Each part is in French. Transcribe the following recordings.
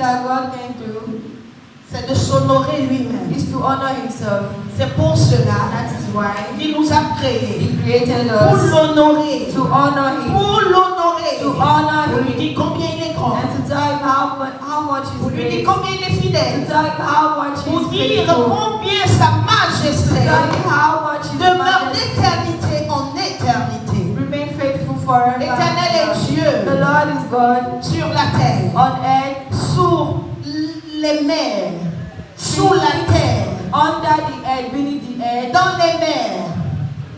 that God can do c'est de s'honorer lui-même. is to honor himself. C'est pour cela That is why qu'il nous a créés. he created Pour us l'honorer. to honor him, Pour l'honorer. to honor Pour lui him, dire combien il est grand. and to tell him how much Pour he's lui dire great, combien il est to fidèle. tell him how much Pour he's dire faithful, combien sa to majesté tell him how much he's demeure majesty, d'éternité en éternité. remain faithful forever. L'Éternel est Dieu The Lord is God sur la terre, on earth, sur les mers, sous la terre, under the earth, beneath the earth, dans les mers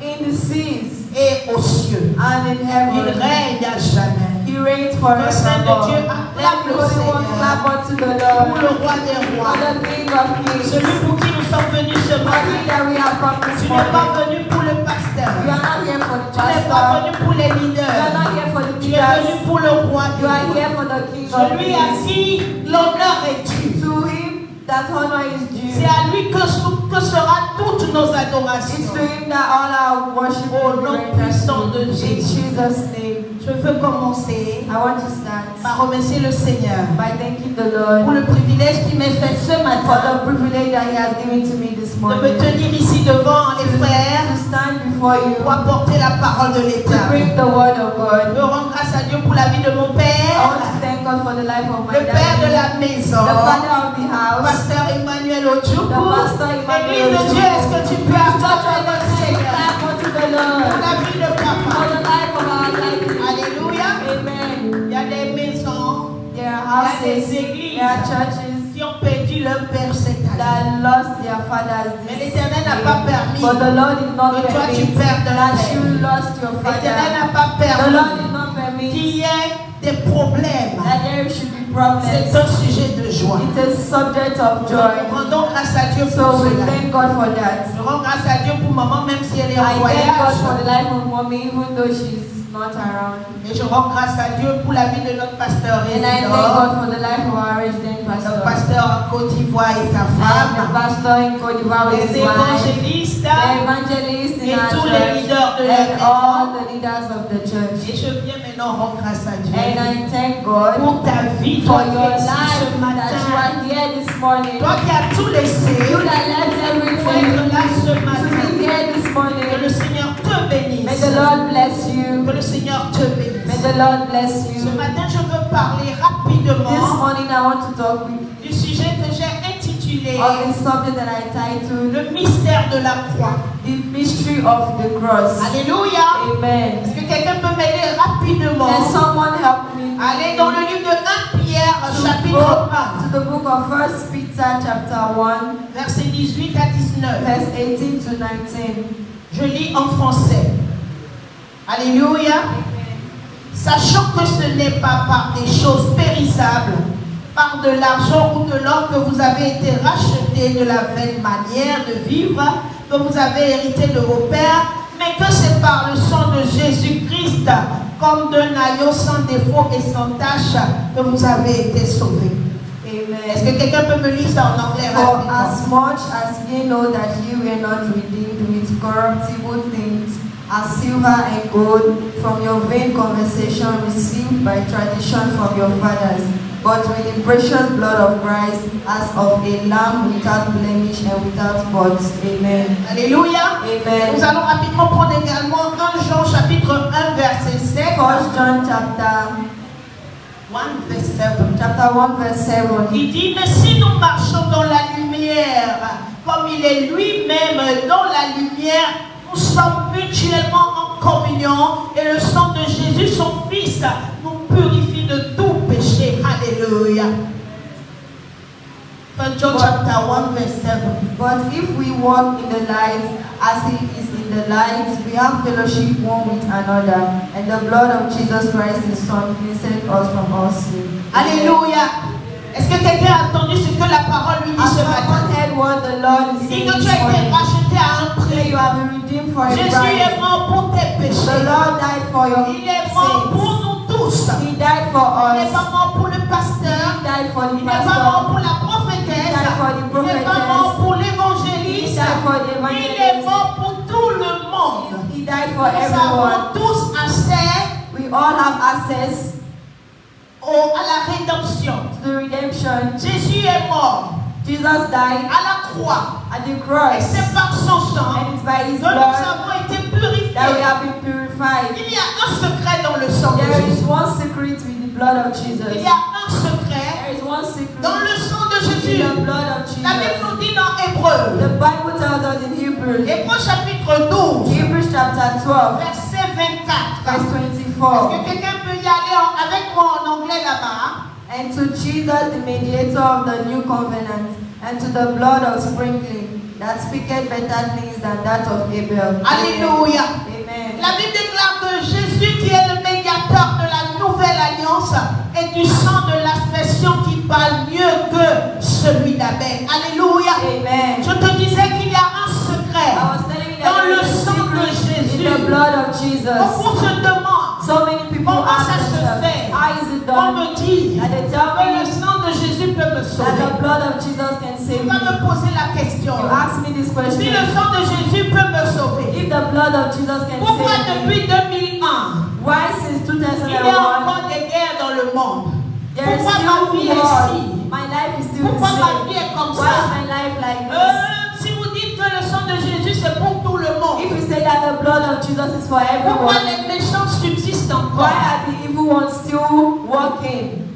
in the seas, et aux cieux. and in Il heaven. règne à jamais. He reigns Le Saint de Dieu forevermore. acclame Let le the Holy One Seigneur clap unto the pour le Lord, roi des for rois, the King of Kings. celui pour qui nous sommes venus ce For matin. he that we have come Tu this n'es pas morning. venu pour le You pasteur, are not here for the tu n'es pas pastor. venu pour les You are leaders, not here for the tu es venu leaders. pour le roi You des are rois. here for the King of Celui à Kings. qui l'honneur est dû. To him that honor is C'est due. à lui que sera toutes nos It's adorations. to him that all our worship Au will nom be rendered puissant de in Jésus. Jesus' name. Je veux commencer I want to start par remercier le Seigneur by thanking the pour Lord le privilège qu'il m'ait fait ce for matin the privilege that he has given to me this de me morning. tenir ici devant les frères To stand before you, pour apporter la parole de to l'État. bring the word of Je God. veux rendre grâce à Dieu pour la vie de mon I want père, to thank God for the life of my le père de daddy, la maison, the father of the house, pasteur Emmanuel the Ojuku. pastor Église Emmanuel de Dieu, est-ce Ojuku. que tu peux applaudir le Seigneur Clap unto the pour Lord la vie de for papa? the life of our daddy. Alléluia. Amen. Il y a des maisons, There are il y a houses, des églises there are churches qui ont perdu leur père cette année. that lost their fathers. Mais l'Éternel n'a pas permis But the Lord did not que toi tu permit perdes that la you paix. lost your L'Éternel father. n'a pas The Lord permis did not permit qu'il y ait des problèmes. that there should be C'est problems. un sujet de joie. It's a subject of Nous joy. rendons grâce à Dieu So pour we cela. thank God for that. Je rends grâce à Dieu pour maman, même si elle est en I thank God for voyage. the life of mommy, even though she's not around. Et je rends grâce à Dieu pour la vie de notre pasteur And I thank résident, God for the life of our resident notre pastor. pasteur en Côte d'Ivoire et sa And the femme, pastor in Côte d'Ivoire with les his wife, évangélistes the evangelists in et our tous les church, leaders de la and all maison. the leaders of the church. Et je viens maintenant rendre grâce à Dieu And I thank God pour ta vie, for toi qui your es ici life, ce that you matin. are here this morning. Toi qui as tout laissé You that left pour everything être là ce to matin. be here this Que morning. le Seigneur te bénisse. May the Lord bless you. Que le Seigneur te May bénisse. the Lord bless Ce you. matin, je veux parler This rapidement morning I want to talk with du sujet que j'ai intitulé on the subject that I titled Le mystère de la croix. The Mystery of the Cross. Alléluia. Amen. Est-ce que quelqu'un peut m'aider rapidement? Can someone help me? Allez dans le livre de 1 Pierre, To chapitre go 1, to the book of 1 Peter chapter 1, versets 18 à 19. verse 18 to 19. Je lis en français. Alléluia. Sachant que ce n'est pas par des choses périssables, par de l'argent ou de l'or que vous avez été rachetés de la vaine manière de vivre que vous avez hérité de vos pères, mais que c'est par le sang de Jésus-Christ, comme d'un agneau sans défaut et sans tache, que vous avez été sauvés. Est-ce Amen. que quelqu'un peut me lire ça en anglais For rapidement? as much as ye know that ye were not redeemed with corruptible things, as silver and gold, from your vain conversation received by tradition from your fathers, but with the precious blood of Christ, as of a lamb without blemish and without spot. Amen. Alléluia. Nous Amen. allons rapidement prendre également 1 Jean chapitre 1 verset 7. 1 John chapter 1 verset 7. chapter 1 verse 7. Il dit, mais si nous marchons dans la lumière, comme il est lui-même dans la lumière, nous sommes mutuellement en communion et le sang de Jésus, son Fils, nous purifie de tout péché. Alléluia. 1 John chapter 1 verse 7. But if we walk in the light as he is in the light, we have fellowship one with another, and the blood of Jesus Christ, his Son, cleanseth us from all sin. Alléluia. Est-ce que quelqu'un a entendu ce que la parole lui dit As ce someone matin? heard what the Lord is Il dit saying que tu this as été morning, racheté à un that prix. you have been redeemed for a Jésus price. est mort pour tes The péchés. Lord died for your Il est mort sins. pour nous tous. He died for Il n'est us. pas mort pour le He pasteur. died for the Il n'est pas mort pastor. pour la prophétesse. He died for the Il n'est pas prophetess. mort pour He l'évangéliste. died for the Il est evangelist. mort pour tout le monde. He died for Nous everyone. avons tous accès We all have access à la rédemption. to the redemption. est mort Jesus died à la croix. at the Et cross, c'est par son sang and it's by His que nous blood avons été that we purifiés. have been purified. Il y a un secret dans le sang de There is Jésus. one secret with the blood of Jesus. Il y a un secret There is one secret dans le sang de in Jésus. the blood of La Bible Jesus. nous dit dans Hébreu, The Bible tells us in Hebrews, Hébreu chapitre 12, Hebrews chapter 12, verset 24. verse Est-ce 24. que quelqu'un peut y aller avec moi en anglais là-bas? And to Jesus, the mediator of the new covenant, and to the blood of sprinkling, that speaketh better things than that of Abel. Alléluia. Amen. La Bible déclare que Jésus, qui est le médiateur de la nouvelle alliance, est du sang de l'aspersion qui parle mieux que celui d'Abel. Alléluia. Amen. Je te disais qu'il y a un secret I was telling you dans that le there is a sang de secret Jésus. in the blood of Jesus. Beaucoup se demandent So many people comment ask ça se themselves, fait. how is it On done? me dit And they tell que le me sang de Jésus peut me that sauver. the blood of Jesus can Tu save vas me. me poser la question. You ask me this Si question. le sang de Jésus peut me sauver, If the blood of Jesus can pourquoi save me, depuis 2001, why since il y a 2001, encore des guerres dans le monde? there is Pourquoi ma vie still est war? ici? My life is still the Pourquoi ma same. vie est comme Why is ça? my life like this? Si vous dites que le sang de Jésus c'est pour tout le monde, If you say that the blood of Jesus is for pourquoi everyone, les méchants subsistent encore? why are the evil ones still working?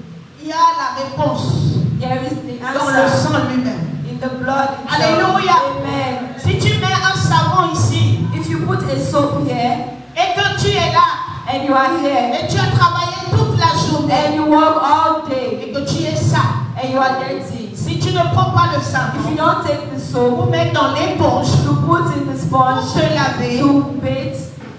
Il y a la réponse There is the dans le answer sang lui-même. in the blood itself. Alléluia. Amen. Si tu mets un savon ici If you put a soap here et que tu es là and you are here et tu as travaillé toute la and journée you work all day et que tu es sale, and you are dirty, si tu ne prends pas le if you savon don't take the soap pour mettre dans l'éponge to put in the pour sponge te laver, to bathe,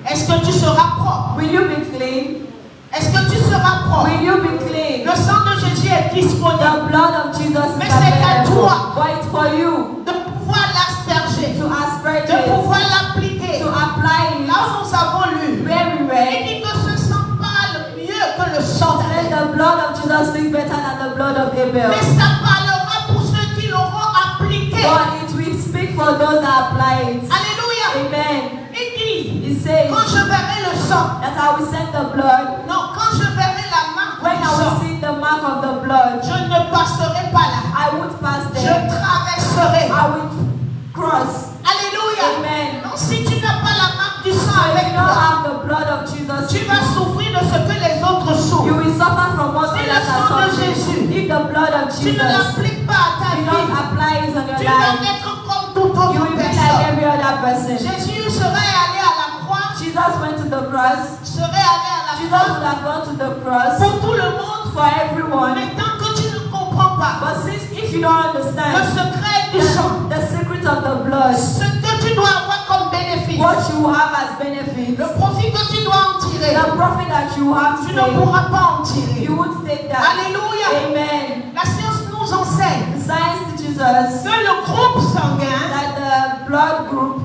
est-ce que tu seras propre? will you be clean? Est-ce que tu seras propre? Will you be clean? Le sang de Jésus est disponible The blood of Jesus Mais is c'est à available, toi. but it's for you de pouvoir l'asperger, to asperge de it, pouvoir l'appliquer. to apply Là où nous avons lu, it. Where we il read dit que ce sang parle mieux que le sang that d'Abel. the blood of Jesus speaks better than the blood of Abel. Mais ça parlera pour ceux qui l'auront appliqué. But it will speak for those that apply it. Alléluia. Amen. Il dit, He says quand je verrai le sang, that I will send the blood. non, quand je verrai la marque When du I will sang, see the mark of the blood, je ne passerai pas là. I would pass Je there. traverserai. I will cross. Alléluia. Amen. Donc si tu n'as pas la marque du sang So if avec you don't toi, have the blood of Jesus, tu vas souffrir de ce que les autres you souffrent. will suffer from what C'est others le sang are de suffering. Jésus. If the blood of Tu ne Jesus, l'appliques pas à ta you don't vie. apply it on your Tu vas life, être comme toute you autre will be like personne. every other person. Jésus serait allé à la croix, Jesus went to the cross. serait allé à la Jesus croix would have gone to the cross pour tout le monde. for everyone. Mais tant que tu ne comprends pas But since if you don't le understand secret du sang, the secret of the blood, ce que tu dois avoir comme bénéfice, what you have as benefits, le profit que tu dois en tirer, the profit that you have tu to ne take, pourras pas en tirer. you would take that. Alléluia. Amen. La science nous enseigne The science teaches us que le groupe sanguin that the blood group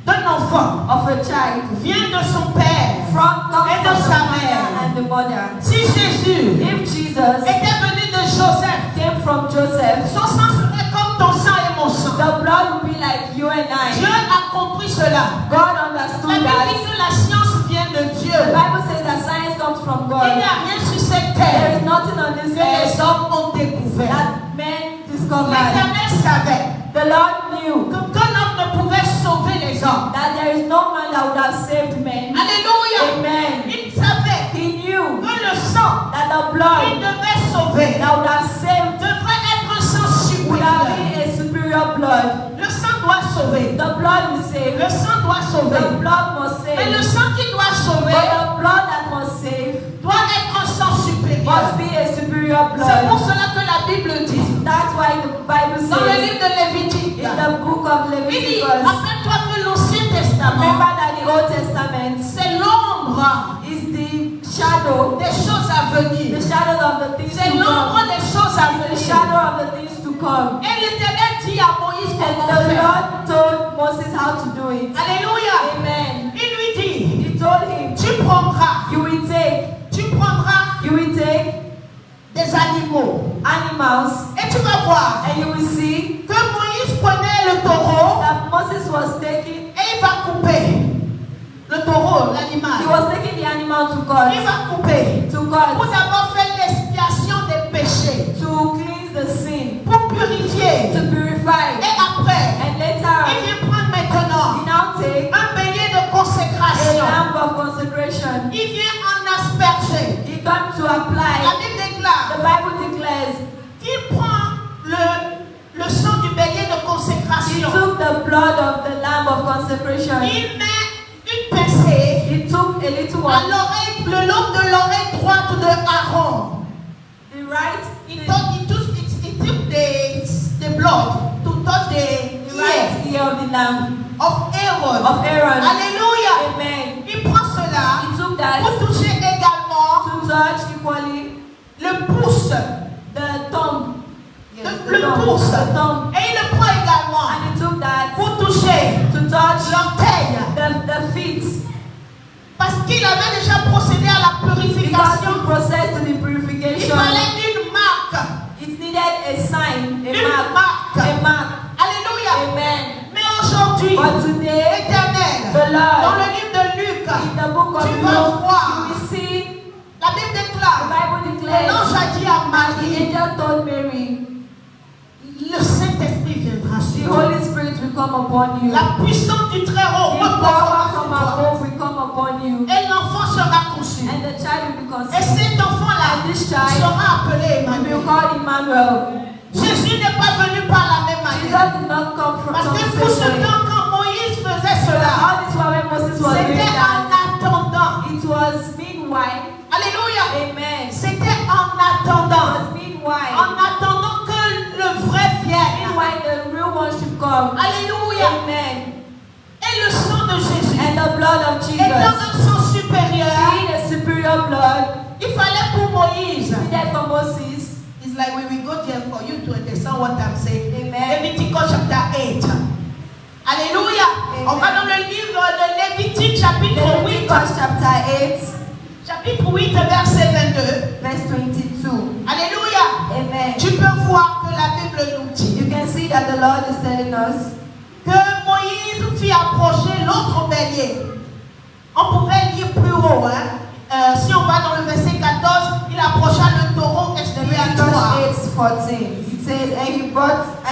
d'un enfant of a child vient de son père. comes Et de from the sa father mère. and the mother. Si Jésus If Jesus était venu de Joseph, came from Joseph, son sang serait comme ton sang et mon sang. the blood would be like you and Dieu I. a compris cela. God La understood Bible that. dit que la science vient de Dieu. The Bible says that science comes from Il God. n'y a rien sur cette There terre is nothing on this que les earth hommes ont découvert. that men discovered. L'Éternel savait The Lord knew qu'un homme ne pouvait sauver les hommes. that there is no man that would have saved men. Alléluia. Amen. Il savait He knew que le sang that the qu'il blood devait sauver that would have saved devrait être un sang would have supérieur. been a superior blood. Le sang doit sauver. The blood will save. Le sang doit sauver. The blood must Mais le save. sang qui doit sauver But the blood that must save doit être un sang supérieur. must be a superior C'est pour blood. cela que la Bible dit, That's why the Bible dans le says livre de Lévitique, in the book of il dit, Leviticus, rappelle-toi que l'Ancien Testament, remember that the Old Testament c'est l'ombre is the shadow, des choses à the venir. shadow of the things C'est to l'ombre come. des choses à The venir. shadow of the things to come. Et l'Éternel dit à Moïse And comment the faire. Lord told Moses how to do it. Alléluia. Amen. Il lui dit, He told him, tu prendras you will take des animaux. animals, Et tu vas voir and you will see que Moïse prenait le taureau that Moses was taking, et il va couper. Le taureau, l'animal. he was taking the animal to Il God, va couper. to Pour God, d'abord faire l'expiation des péchés. to cleanse the sin, Pour purifier La apply, Bible the déclare Bible declares, qu'il prend le sang du bélier de he consécration. took the blood of the lamb of consecration. Il met une pincée He took a little à one, l'oreille, le long de l'oreille droite de Aaron. the right, Il took the blood to touch the the right ear ear of the lamb of Aaron. of Aaron. Alléluia. Amen. Il prend cela He took that pour toucher également to touch equally le pouce. the thumb. Yes, Le pouce. The thumb. Et il le prend également And he took that pour toucher to touch l'orteil. the feet. Parce qu'il avait déjà procédé à la Because purification. he processed to the Il purification. fallait une marque. It needed a sign, a Une mark. marque. A mark. Alléluia. Amen. Mais aujourd'hui, But today, Éternel, the dans Lord, le livre de Luc, in the book of tu Luke, vas voir. you will see La Bible the déclare, Bible que l'ange declares, a dit à the Marie, angel told Mary, le Saint-Esprit viendra the sur toi. Holy Spirit will come upon you. La puissance du Très-Haut The reposera power sur from toi. above will come upon you. Et l'enfant sera conçu. And the child will be Et conceived. cet enfant-là And this child sera appelé will be Emmanuel. called Emmanuel. Jésus n'est pas venu par la même manière. Jesus did not come from Parce que the pour ce same way. temps, quand Moïse faisait cela, All this while when Moses was doing c'était en that, attendant. it was meanwhile. Alléluia. Amen. C'était en attendant. It was meanwhile. En attendant que le vrai vienne. Meanwhile, the real one should come. Alléluia. Amen. Et le sang de Jésus And the blood of étant Jesus, un sang supérieur, being a superior blood, il fallait pour Moïse. needed for Moses. It's like we will go there for you to understand what I'm saying. Amen. Leviticus chapter 8. Alléluia. On va dans le livre de Lévitique chapitre 8. Leviticus chapter 8, Chapitre 8 verset 22. verse 22. Alléluia. Amen. Tu peux voir que la Bible nous dit You can see that the Lord is telling us que Moïse fit approcher l'autre bélier. On pourrait lire plus haut. Si on va dans le verset 14, il approcha le taureau expiatoire. Leviticus 8:14. It says, and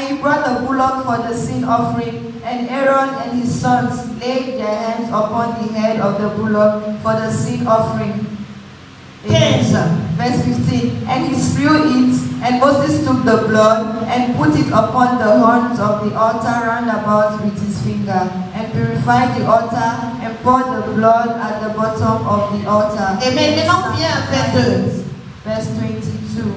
he brought the bullock for the sin offering, and Aaron and his sons laid their hands upon the head of the bullock for the sin offering. Amen. Verse 15. And he slew it, and Moses took the blood and put it upon the horns of the altar round about with his finger, and purified the altar, and poured the blood at the bottom of the altar. Amen. Maintenant, viens à 22. Verse 22.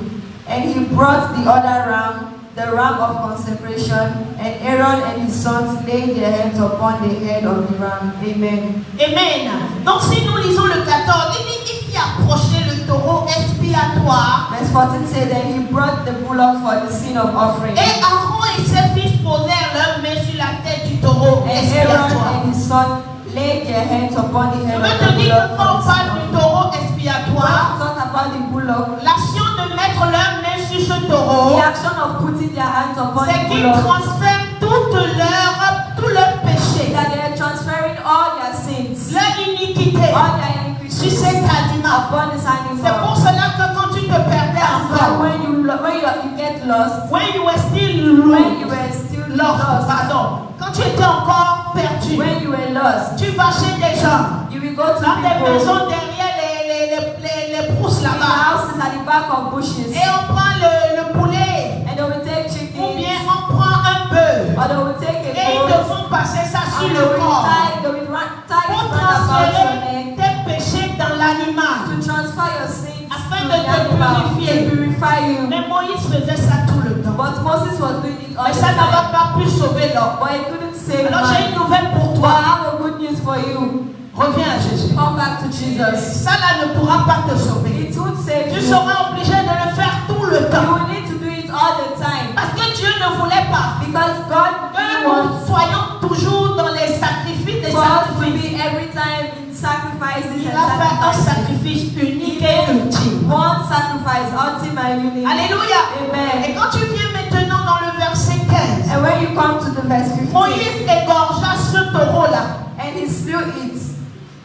And he brought the other ram, the ram of consecration, and Aaron and his sons laid their hands upon the head of the ram. Amen. Amen. Donc si nous lisons le 14, il dit qu'il fit approcher le taureau expiatoire. Verse 14 says that he brought the bullock for the sin of offering. Et Aaron et ses fils posèrent leurs mains sur la tête du taureau And expiatoire. Aaron and his son laid their hands upon the Je head veux of te the dire bullock que for quand on the sin parle du offering. taureau When expiatoire, we talk about the bullock, l'action de mettre leurs mains sur ce taureau, the action of putting their hands upon c'est the qu'ils bullock, transfèrent tout leur péché, that they are transferring all their sins, leur iniquité all their sur iniquities cet animal. upon this C'est pour animal. cela que quand tu te perdais That's why encore, when you get lost, when you were still when you were still lost, lost, pardon, quand tu étais encore perdu, when you were lost, tu vas chez des gens, you will go to dans des people maisons derrière les brousses in the là-bas, houses at the back of bushes, et on prend le poulet, and they will take ou bien chickens, on prend un bœuf, or they will take et a ils te goat, font passer ça sur and le corps they will tie pour it round about your transférer neck tes péchés dans l'animal. to transfer your sins Afin to de the te animal, purifier. to purify you. Mais Moïse faisait ça tout le temps. But Moses was doing it all Mais the ça n'a time, pas pu sauver l'homme. but he couldn't save Alors j'ai une man. nouvelle pour But toi. I have a good news for you. Reviens à Jésus. Come back to Jesus. Ça là ne pourra pas te sauver. It won't save Tu you. seras obligé de le faire tout le You temps. will need to do it all the time. Parce que Dieu ne voulait pas Because God que really nous wants soyons toujours dans les sacrifices des for us to sacrifices. be every time in sacrifices Il and a fait un sacrifices. sacrifice unique et ultime. One sacrifice, ultimate and unique. Alléluia. Amen. Et quand tu viens maintenant dans le verset 15, And when you come to the verse 15, Moïse égorgea ce taureau-là, and he slew it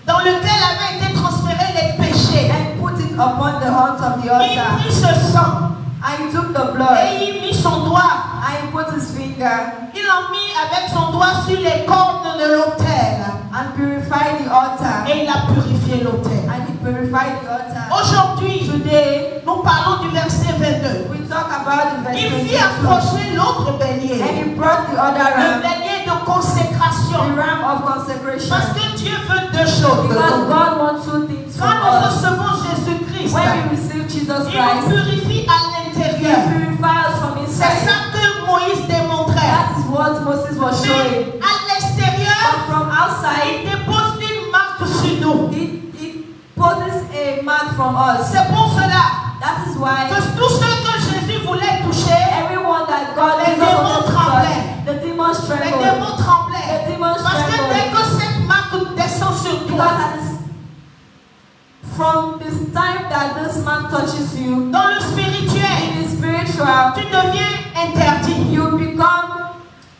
dans lequel avaient été transférés les péchés. and put it upon the horns of the Il altar, prit ce sang and he took the blood, et il mit son doigt. and he put his finger Il en mit avec son doigt sur les cornes de l'autel and purified the altar, et il a purifié l'autel. and he purify the altar. Aujourd'hui, Today, nous parlons du verset 22. we talk about the verse Il fit 22. approcher l'autre bélier, And he brought the other le ram, bélier de the consécration. ram of consecration. Parce que Dieu veut deux choses. Because God wants two things from Quand nous us. recevons Jésus-Christ, When we receive Jesus il nous Christ, purifie à he l'intérieur. purifies us from C'est inside. ça que Moïse démontrait. That is what Moses was showing. Mais à l'extérieur, But from outside, il dépose une marque sur nous. he poses a mark from us. C'est pour cela That is why que tous ceux que Jésus voulait toucher, everyone that God Les Jesus démons wanted to tremblaient. touch, the demons les trembled. démons tremblaient. The demons Parce que trembled. dès que cette marque descend sur Because toi, from this time that this man touches you, dans le spirituel, in the spiritual, tu deviens interdit. you become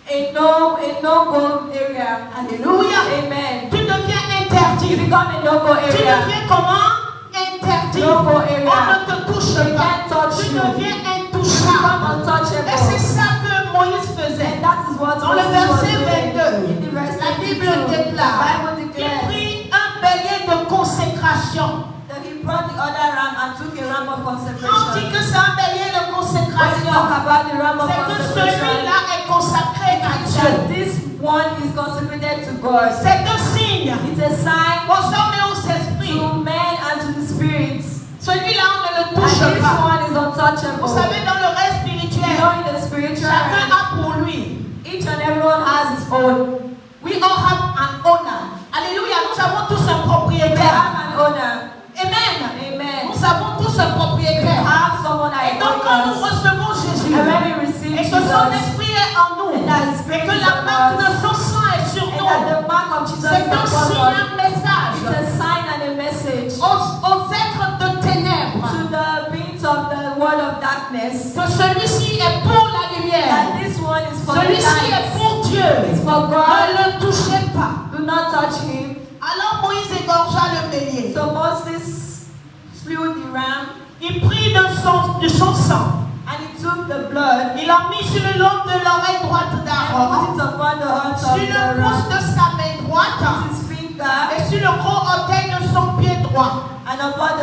a no-go area. Alléluia. Amen. Tu deviens You interdit. become a no-go Tu area. deviens comment? Interdit. No-go On area. ne te touche They pas. can't touch Tu you. deviens You become intouchable. untouchable. Et c'est ça que Moïse faisait. And that is what Dans le Moses was verset doing. 22, In the verse la 22, Bible déclare, the Bible il declares prit un bélier de consécration. that he brought the other ram and took a ram of On dit consecration. que c'est un bélier de When you consécration. talk about the ram of C'est que consecration, celui-là est consacré à Dieu. that this one is consecrated to God. C'est un signe It's a sign aux hommes et aux esprits. to men and to the spirits. Celui-là, on ne le And touche this pas. one is untouchable. Vous savez, dans le reste You spirituel, know, in the spiritual chacun realm, a pour lui. each and everyone has his own. We all have an owner. Alléluia, nous avons tous un We propriétaire. have an owner. Amen. Amen. Nous avons tous un We propriétaire. have someone that Et donc, quand nous owns us. recevons Jésus, And when we receive et que son Jesus, esprit est en nous, and that his et spirit que is la on marque de us, son sang est sur and nous, that the mark of Jesus c'est is un upon signe, us, un message it's a sign and a message aux êtres de ténèbres to the beings of the world of darkness que celui-ci est pour la lumière, that this one is for the celui-ci est light, pour Dieu. it's for God. Ne le touchez pas. Do not touch him. Alors Moïse égorgea le bélier. So Moses slew the ram Il prit de son sang. and he took the blood Il en mit sur le long de l'oreille droite and d'Aaron, put it upon the heart sur of le the pouce ram, de sa main droite with his finger et sur le gros orteil de son pied droit. and upon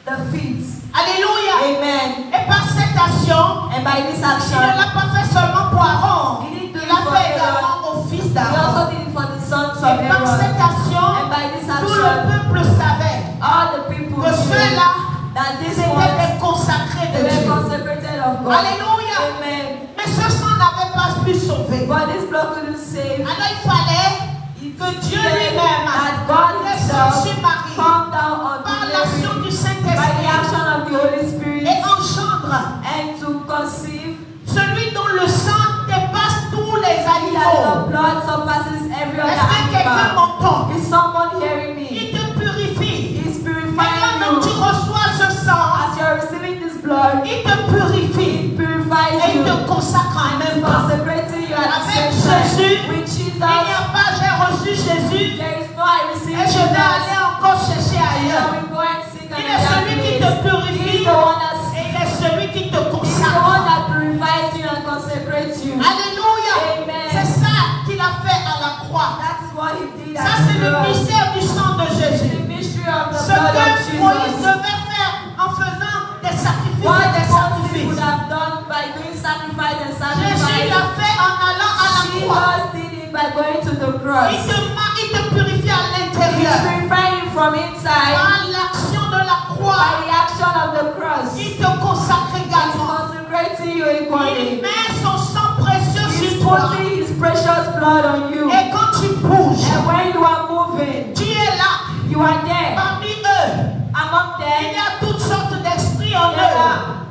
the feet. Alléluia. Amen. Et par cette action, And by this il ne action, l'a pas fait seulement pour Aaron, He didn't do il it l'a for fait Aaron. également au fils he d'Aaron. also did it for the sons of Et par cette Aaron. action, And by this tout le action, peuple savait all the people que knew ceux-là that this étaient ones, des consacrés they de were Dieu. consecrated of God. Alléluia. Amen. Mais ce sang n'avait pas pu sauver. But this blood couldn't save. Alors il fallait que Dieu lui-même, That God himself sur Marie, come down on par Mary l'action du by the Saint-Esprit, action of the Holy Spirit et engendre and to conceive celui dont le sang dépasse tous les that animaux. the blood surpasses every Est-ce other que quelqu'un animal. m'entend? Is someone hearing me? Il te purifie. He's Et purifying quand tu you. reçois ce sang, As you're receiving this blood, il te purifie it purifies et il you. te consacre en même It's temps. consecrating you at the Avec same Jésus, time. With Il Jesus, n'y a pas j'ai reçu Jésus there is no I receive et je Jesus. vais aller encore chercher And ailleurs. we go and seek Il est celui qui te another place. purifie He's the one that et il est celui qui te He's the one consacre. that purifies you and consecrates you. Alléluia. Amen. C'est ça qu'il a fait à la croix. That is what he did Ça, at c'est the le cross. mystère du sang de Jésus. The mystery of the Ce blood of que Moïse Jesus. devait faire en faisant des sacrifices What et des Moses would sacrifices. have done by doing sacrifice and Jésus sacrifice. l'a fait en allant à la croix. Jesus did it by going to the cross. Il te purifie à He's l'intérieur. purifying you from inside Par l'action de la croix, by the action of the cross. il te consacre He's également. consecrating you Il equally. met son sang précieux He's sur toi. putting his precious blood on you. Et quand tu bouges, And when you are moving, tu es là. you are there. Parmi eux, Among il them, y a toutes sortes d'esprits en there eux. are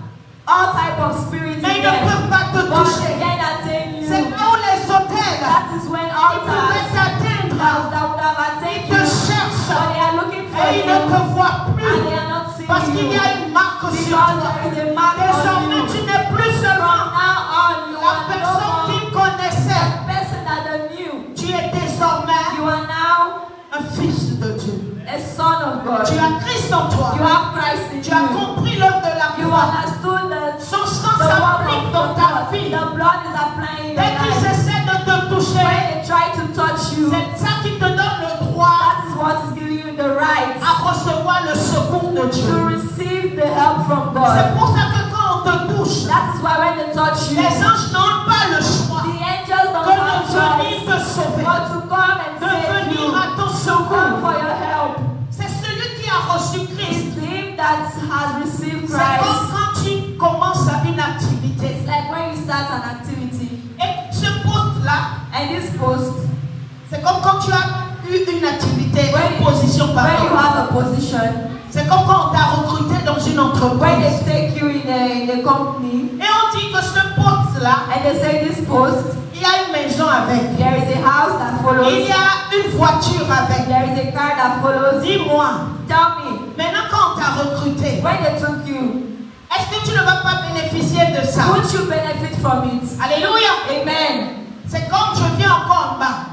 all type of spirits Mais in ils ne them. peuvent pas te But toucher. they can attain C'est you. là où les hôtels, That is when ils altars pouvaient t'atteindre. that would have Ils attained te you. cherchent. But they are looking for Et ils ne you. te voient And plus. they are not seeing Parce qu'il y you. a une marque sur Because toi. there is a mark on Désormais, you. tu n'es plus From seulement now on, you la are no personne more qu'ils connaissaient. the person that they knew. Tu es désormais You are now un fils de Dieu. a son of God. Tu as Christ en toi. You have Christ in Tu as you. compris l'œuvre de la You croix. understood that Son sang the work s'applique of dans the ta blood. vie. The blood is applying in your Dès qu'ils life. essaient de te toucher, When they try to touch you, c'est ça qui te donne le droit that is what is giving you the right à recevoir God. C'est pour ça que quand on te touche, That is why when they touch you, les anges n'ont pas le choix the angels don't que have de venir choice te sauver, but to come and de save venir you, à ton come secours. for your help. C'est celui qui a reçu Christ. It's him that has received C'est comme Christ. quand tu commences une activité. It's like when you start an activity, Et ce poste-là, and this post, c'est comme quand tu as eu une activité, when une position par you exemple. have a position, C'est comme quand on t'a recruté dans une when entreprise. they take you in a company, Et on dit que ce poste-là, and they say this post, il y a une maison avec. there is a house that Il follows, y a une voiture avec. there is a car that follows. Dis-moi, Tell me, maintenant quand on t'a recruté, when they took you, est-ce que tu ne vas pas bénéficier de ça? would you benefit from it? Alléluia. Amen. C'est comme je viens encore en bas.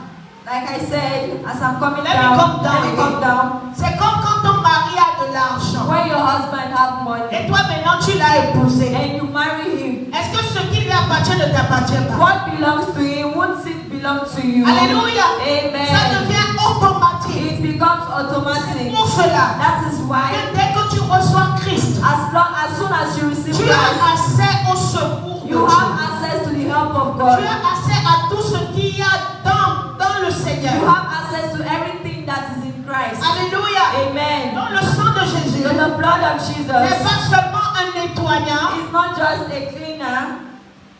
Like I said, as I'm coming Let me down, come down let me come again. down. C'est comme quand ton mari a de l'argent. When your husband have money Et toi maintenant tu l'as épousé. and you marry him, Est-ce que ce qui lui appartient ne t'appartient pas? what belongs to him won't it belong to you? Alléluia. Ça Amen. devient automatique. It becomes automatic. Pour cela, That is why dès que tu reçois Christ, as soon as you receive tu as Christ, accès au secours de you Dieu. have access to the help of Tu God. as accès à tout ce qu'il y a dans le You Seigneur. have access to everything that is in Christ. Alléluia. Amen. Donc le sang de Jésus So the blood of n'est Jesus pas seulement un nettoyant. is not just a cleaner,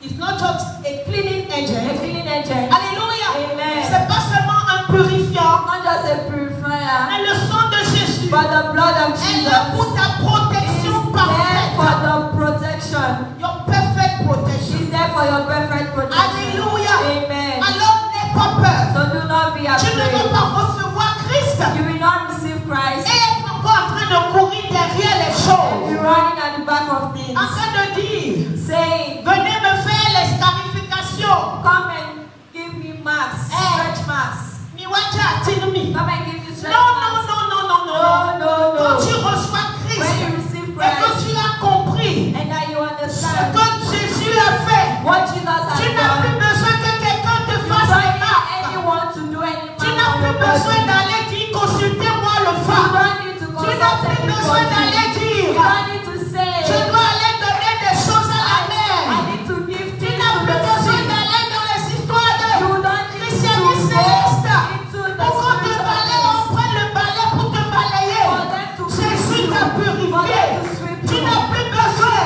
It's not just a cleaning a agent. cleaning agent. Alléluia. Amen. C'est pas seulement un purifiant. Not just a purifier, Mais le sang de Jésus but the blood of est Jesus là pour ta is protection there for parfaite. the protection. Your perfect protection. Is there for your perfect protection. Alléluia. Amen. Alors n'aie pas peur. So do not be Tu ne vas afraid. pas recevoir Christ You will not receive Christ et être encore en train de courir derrière les and choses. be running at the back of En things, train de dire, saying, venez me faire les scarifications. come and give me marks, stretch marks. Miwaja tinumi. Come and give me stretch Non, non, marks. non, non, non, non. No, no, Quand no. tu reçois When Christ you receive et que Christ tu as compris and that you ce understand que Jésus a fait, what Jesus has tu n'as plus done, besoin que quelqu'un te you fasse don't les need marques. anyone to do any Tu mark n'as on plus your besoin body. d'aller dire consultez-moi le You phare. don't need to Tu consult n'as plus besoin anybody. d'aller You dire don't need to say, je dois aller donner des choses à la I mer. need to give Tu things n'as to plus the besoin sick. d'aller dans les histoires de You don't need to christianisme go céleste. into the Pour qu'on te spiritual balaye, on things. prenne le balai pour te balayer. For them to Jésus sweep t'a you. For purifié. them to sweep Tu you. n'as plus besoin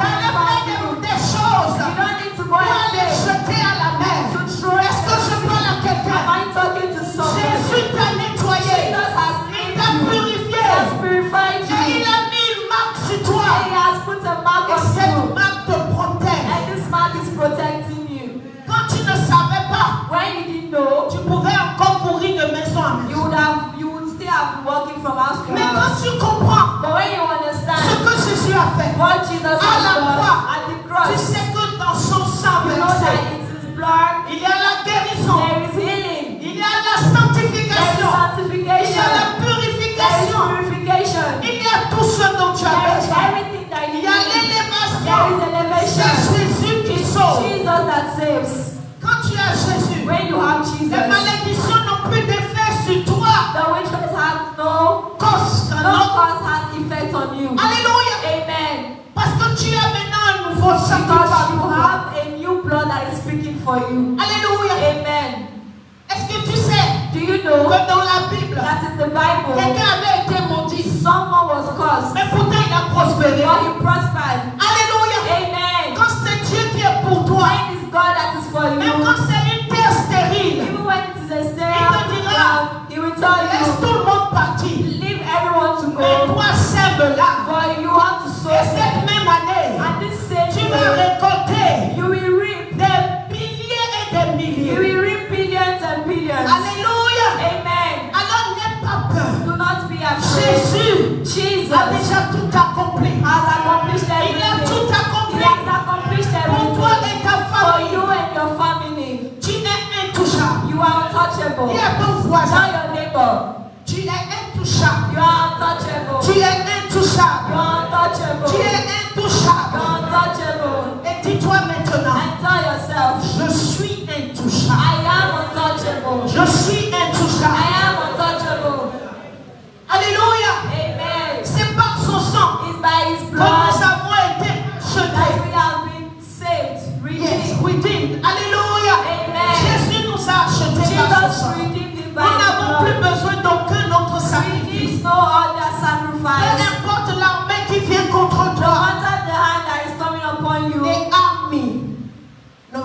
d'aller faire des choses You don't need to go pour and aller say, jeter à la mer. to throw Est-ce que je parle à Am quelqu'un? I talking to somebody? Jésus t'a nettoyé. Jesus has Il cleansed t'a you. purifié. He has purified Et il you. a mis une marque sur toi. He has put a mark Et on cette you. marque te protège. And this mark is protecting you. Quand tu ne savais pas, When you didn't know, tu pouvais encore courir de maison en you maison. would still have been walking from house to Mais quand house. tu comprends But when you ce understand que Jésus a fait, what Jesus à has la done croix, at the tu cross, sais que dans son sang you know that versé, it is blood, il y a la guérison, there is healing, il y a la there is sanctification, il y a sanctification, la there is purification, purification, il y a tout ce dont tu as there is besoin. everything that you Il y a need. There l'élévation. is elevation. C'est Jésus qui sauve. Jesus that saves. Quand tu as Jésus, When you have les Jesus, malédictions n'ont plus d'effet sur toi. the witches have no Cause, cause has effect on you. Alléluia. Amen. Parce que tu as maintenant un nouveau sang. Because you have a new blood that is speaking for you. Alléluia. Amen. Est-ce que tu sais Do you know que dans la Bible, that in the Bible, quelqu'un avait été maudit, someone was cursed, mais pourtant il a prospéré. but he prospered? Alléluia. Amen. Quand c'est Dieu qui est pour toi, When it's God that is for même you, quand c'est une terre stérile, even when it is a Il te sterile dira, ground, he will tell laisse you, tout le monde partir. leave everyone to Mais go, toi, sème là. but you have to sow Et cette them. même année, And this same tu vas year, récolter you will reap. des milliers et des You milliers. will reap billions and billions. Alléluia. Amen. Alors n'aie pas peur. Do not be afraid. Jésus Jesus a déjà tout accompli. has accomplished Il a everything. tout He accompli. has accomplished Pour toi everything. et ta For famille, you and your family. tu es intouchable. You are untouchable. Dis à ton Tell voisin, your neighbor. tu es intouchable. You are untouchable. Tu es intouchable. You are untouchable. Tu es You intouchable. are untouchable. Et dis-toi maintenant, And tell yourself, je suis intouchable. I am untouchable. Je suis intouchable. I am untouchable. Alléluia. Amen. C'est par son sang It's by his que blood nous avons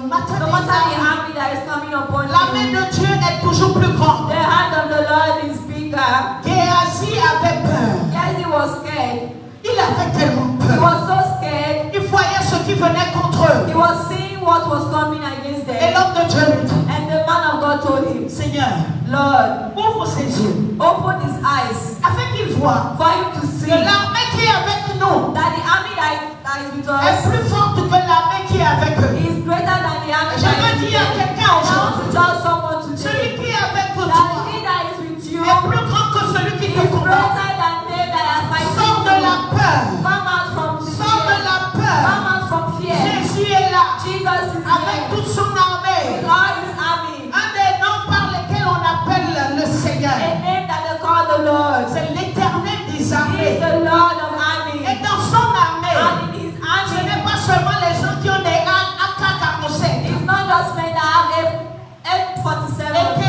matter No the matter the army, army that is coming upon la main you, de Dieu est toujours plus grande. the hand of the Lord is bigger. Géasi avait peur. Yes, he was scared. Il avait tellement He peur. was so scared. Il voyait ce qui venait contre eux. He was seeing what was coming against Et them. l'homme de Dieu lui dit, And the man of God told him, Seigneur, Lord, ouvre ses yeux, open his eyes afin qu'il voit for him to see que l'armée qui est avec nous that the army that is with est us plus forte que l'armée qui est avec eux. is greater than the army Je that veux is with dire à them. quelqu'un I want to aujourd'hui, tell someone celui today qui est avec toi that he that is with you est plus grand que celui qui te is combat. greater than they that are fighting Sors de la you. peur. Come out from Sors de fear. la peur. Come out from fear. Jésus est là Jesus is avec here. toute son armée. With all his army. Un des noms par lesquels on appelle le Seigneur. A name that they call the Lord. C'est l'Éternel des He is armées. the Lord of armies. Et dans son armée, And in his ce n'est army, pas seulement les gens qui ont des AK-47. it's not just men that have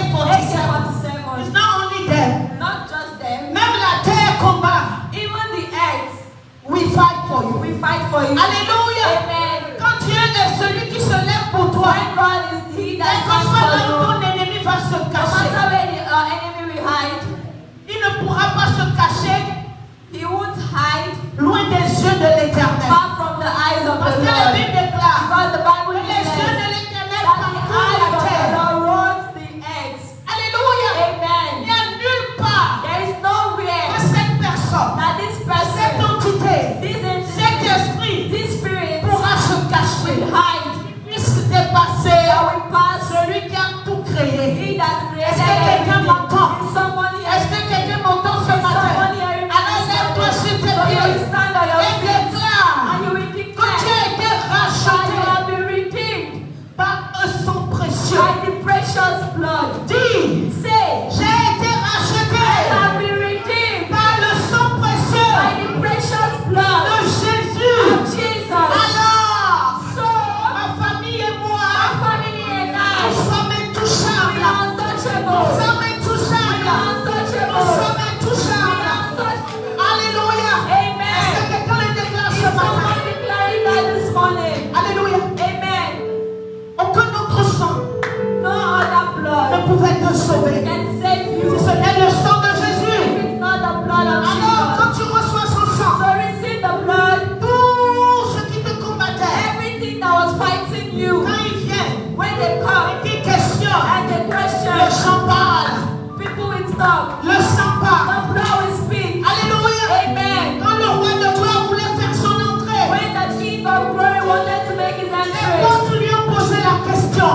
AK-47. It's not only them. Not just them. Même la terre combat. Even the earth, We fight for you. we fight for you. Alléluia. Amen. Quand Dieu est celui qui se lève pour toi, When God is he quel that que stands soit for là où you, ton ennemi va se no cacher, matter where the enemy will hide, il ne pourra pas se cacher he won't hide loin des yeux de l'Éternel. far from the eyes of Parce the que la Lord. Bible déclare Because the Bible que les yeux says de l'Éternel that the parcourent eyes la of the terre. Lord runs the earth. Alléluia. Il Amen. n'y a nulle part There is que nowhere cette personne, that this cette person, entité, this cet entity, esprit this spirit pourra se cacher. will hide. Puisse dépasser That will pass celui qui a tout créé. he that created Est-ce que quelqu'un everything. m'entend? Is someone here? Est-ce que quelqu'un m'entend ce Is matin? someone hearing me Alors this lève-toi morning? sur tes So you will pieds stand on your et feet déclare and you will que tu declare as été that you racheté have been redeemed par un sang précieux. by the precious blood. Dis, Say, j'ai été racheté I have been redeemed par le sang précieux by the precious blood de of Jésus. Jesus. Alors, So, ma famille et my moi, family and nous I, sommes we intouchables. are Nous untouchable. sommes We intouchables. are Nous untouchable. sommes We intouchables. are untouchable. Alléluia. Est-ce Amen. que quelqu'un le déclare Is ce matin? someone declaring that this morning? Alléluia. Amen. Aucun autre sang No other ne blood pouvait te sauver. can save Si you. ce n'est le sang de If Jésus. it's not the blood of Alors, Jesus. quand tu reçois son sang, So receive the blood. tout ce qui te combattait, Everything that was fighting you, quand ils viennent, when they come qui questionnent, and they le question, sang parle, people will stop. le sang The parle. blood will speak. Alléluia. Amen. Quand le roi de gloire voulait faire son entrée, When the King of Glory wanted to make his les entrance, portes lui ont posé la question.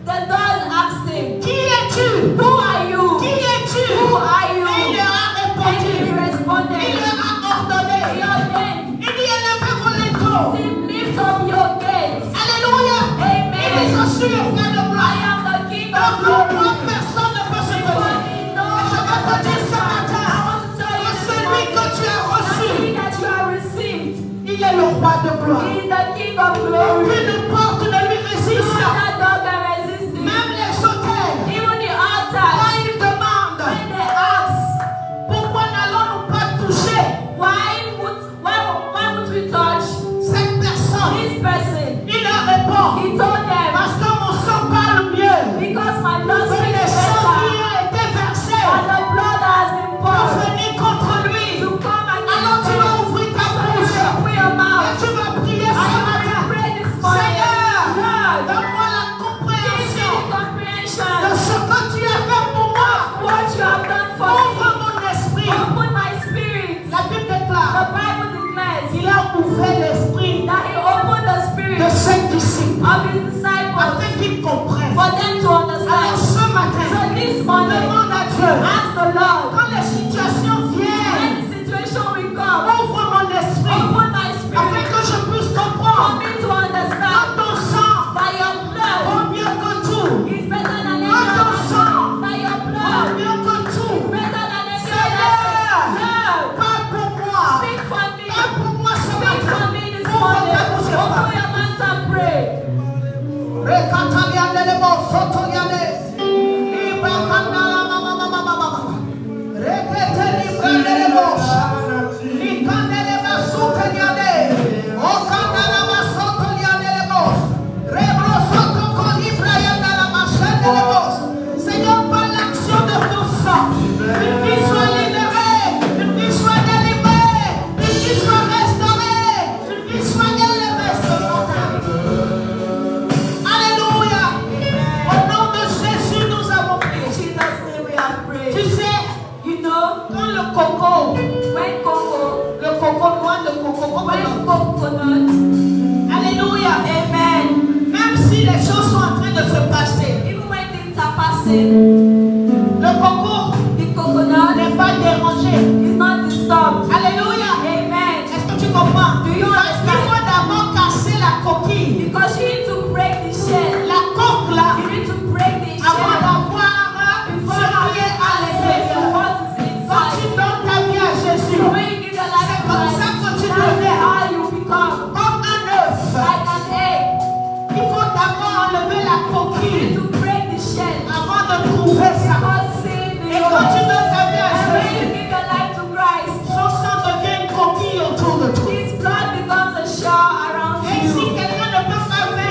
the doors asked him, Qui es-tu? who are you? Qui es-tu? Who are you? Et il leur a And he répondu. Il responded, leur a ordonné. he ordained, Il dit, élevez vos linteaux. lift up your gates. Alléluia. Amen. Il dit, je suis le roi de I gloire. am the King of Devant Glory. moi, personne ne peut se Before tenir. me, no Je one veux te dire ce I matin, want to tell you que this celui morning, que tu as the reçu, King that you have received, il est le roi de gloire. he is the King of Glory. Aucune porte ne lui No résiste. other door can resist him. Même les hôtels, Even the quand altars, ils demandent, when they ask, pourquoi n'allons-nous pas toucher why would we touch cette personne? this person? Il leur répond, He told them, parce que mon sang parle mieux because my blood que speaks les sangs qui better ont été versés than the blood that has been pour poured venir contre lui. to come Alors tu against vas them. ouvrir ta So you bouche will open your et mouth tu vas prier and ce you will matin. pray this morning. Seigneur, Lord, donne-moi la give me compréhension the comprehension de ce que tu as fait pour moi. what you have done for Ouvre me. mon esprit. Open my spirit. La Bible The déclare Bible declares qu'il a ouvert l'esprit that he opened the de spirit ses disciples of his disciples afin qu'ils comprennent. for them to Alors understand. ce matin, So this morning, demande à Dieu, ask the Lord, quand les situations viennent, when the situation will come, ouvre mon esprit open my afin spirit que je puisse for comprendre me to que understand ton sang that your blood vaut mieux que tout. is better than any Quand ton other. sang That your vaut blood mieux que tout. is better than any Seigneur, other. Lord, parle pour moi. speak for me. Parle pour moi ce Speak matin. for me this Ouvre morning. ta bouche et Open parle. your mouth and pray. Rekatalia delebo soto dancing. Le coco The coconut n'est pas dérangé. is not disturbed. Alléluia. Amen. Est-ce que tu comprends? Do you Parce qu'il understand? faut d'abord casser la coquille. Because you need to break the shell. La coque là, You need to break the avant shell. d'avoir ce qui est à l'intérieur. Quand tu donnes ta vie à Jésus, When you give your life c'est to comme Christ, ça que tu that's deviens how you become comme un œuf. like an egg. Il faut d'abord enlever la You need coquille to break the shell. avant de trouver ça. God save the Et quand tu Lord. donnes ta vie à And when you Jésus, give your life to Christ, son sang devient une coquille autour de toi. His blood becomes a shell around Et si you. quelqu'un ne peut pas vaincre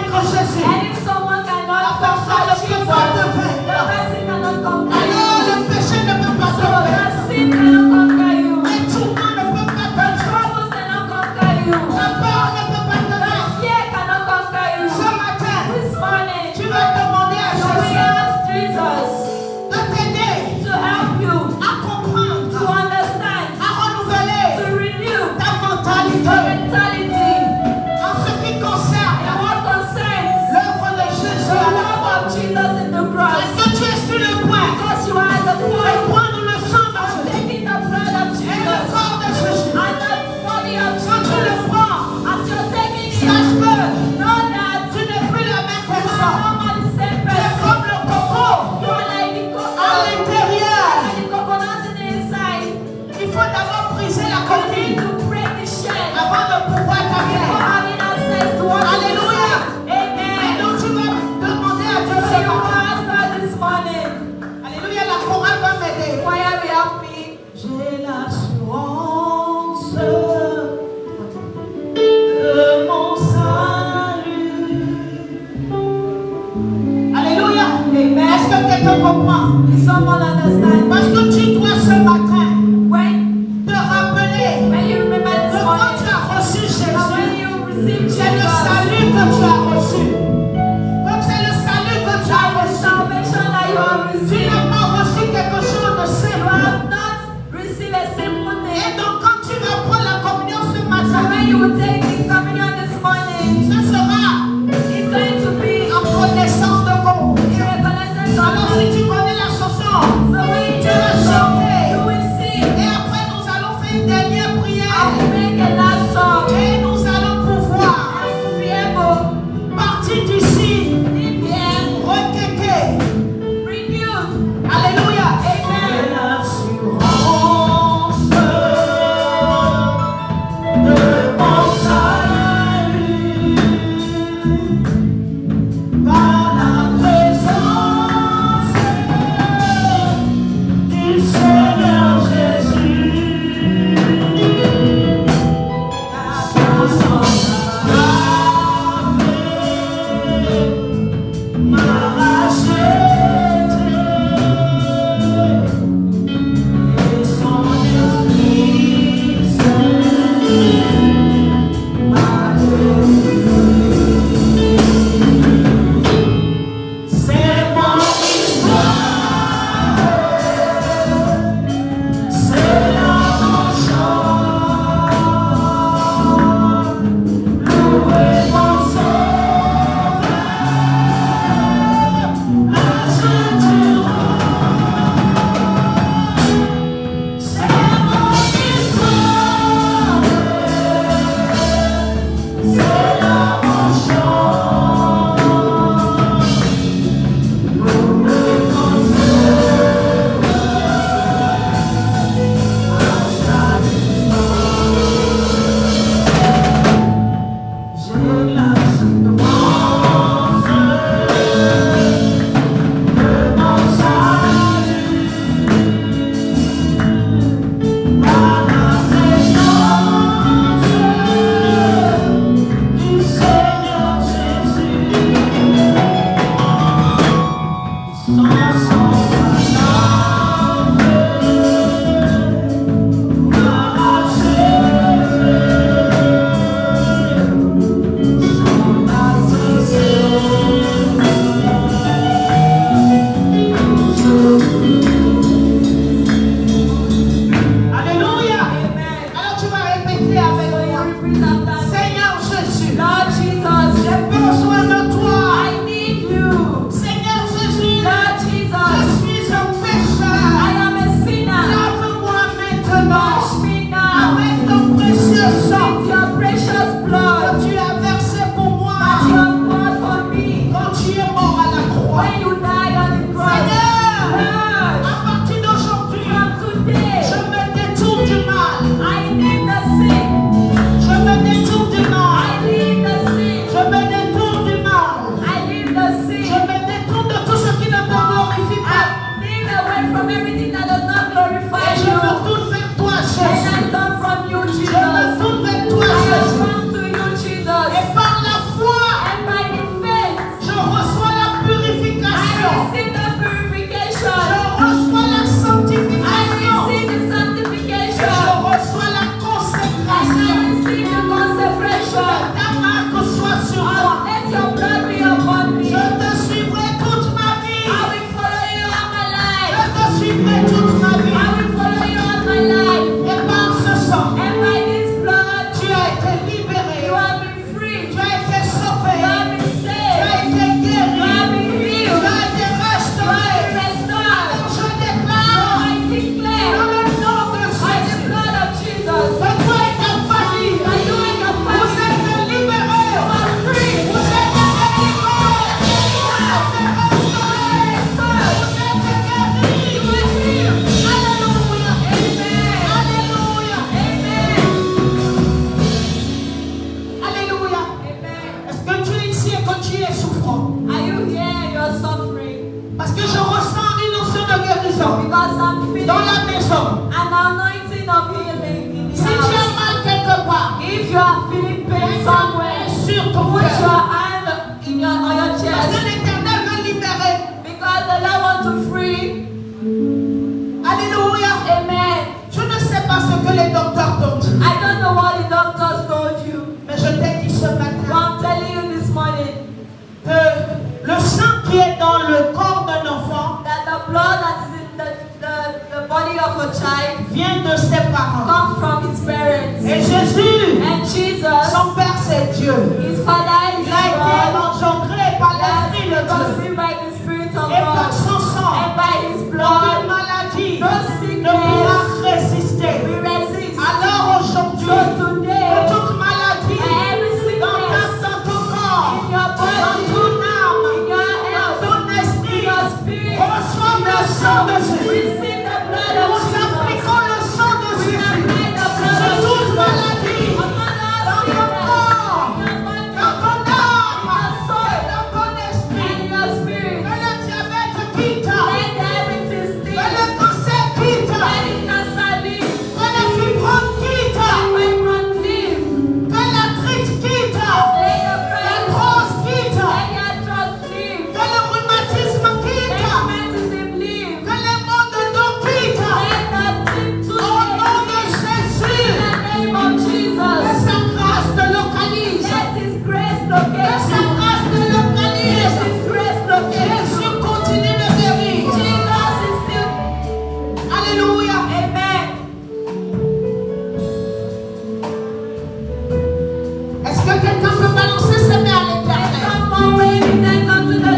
Put cœur. your hand on your Parce que chest. l'Éternel veut libérer. Because the Lord wants to free. Alléluia. Amen. Je ne sais pas ce que les docteurs t'ont dit. I don't know what the doctors told you. Mais je t'ai dit ce But matin I'm telling you this morning que le sang qui est dans le corps d'un enfant that the blood that is in the body of a child vient de ses parents. comes from his parents. Et Jésus, And Jesus, son Père, c'est Dieu. his father is Il a été God. engendré par l'Esprit de Dieu. Conceived by the Spirit of Et par God. son sang, And by his aucune blood, maladie no ne sickness pourra résister. we resist. Alors aujourd'hui, So today, toute maladie every dans sickness ton corps, in your dans body, ton âme, in your dans health, ton in esprit, your spirit, reçois le sang de Jésus. receive the blood of Nous Jesus. appliquons le sang de We Jésus apply the blood sur of toute Jesus maladie, upon dans our ton sickness, corps, in your body, dans ton âme, in your soul, et dans ton and esprit. in your spirit. Que le diabète quitte, Let diabetes que leave. le cancer quitte, Let the cancer leave. que le fibrome quitte, Fibroid leave. que l'arthrite quitte, Let the l'arthrose quitte, Let your trust leave. que le rhumatisme Let quitte, rheumatism leave. que les maux de dos quittent. Let the tip to Au nom de leave. Jésus, In the name of que Jesus. sa grâce te localise, Let His grace que locate sa you. grâce te Let localise. His grace locate you. Jésus continue de guérir. Jesus is still. Alléluia. Amen. Est-ce que quelqu'un peut balancer ses mains à Let l'éternel? someone wave his hands unto the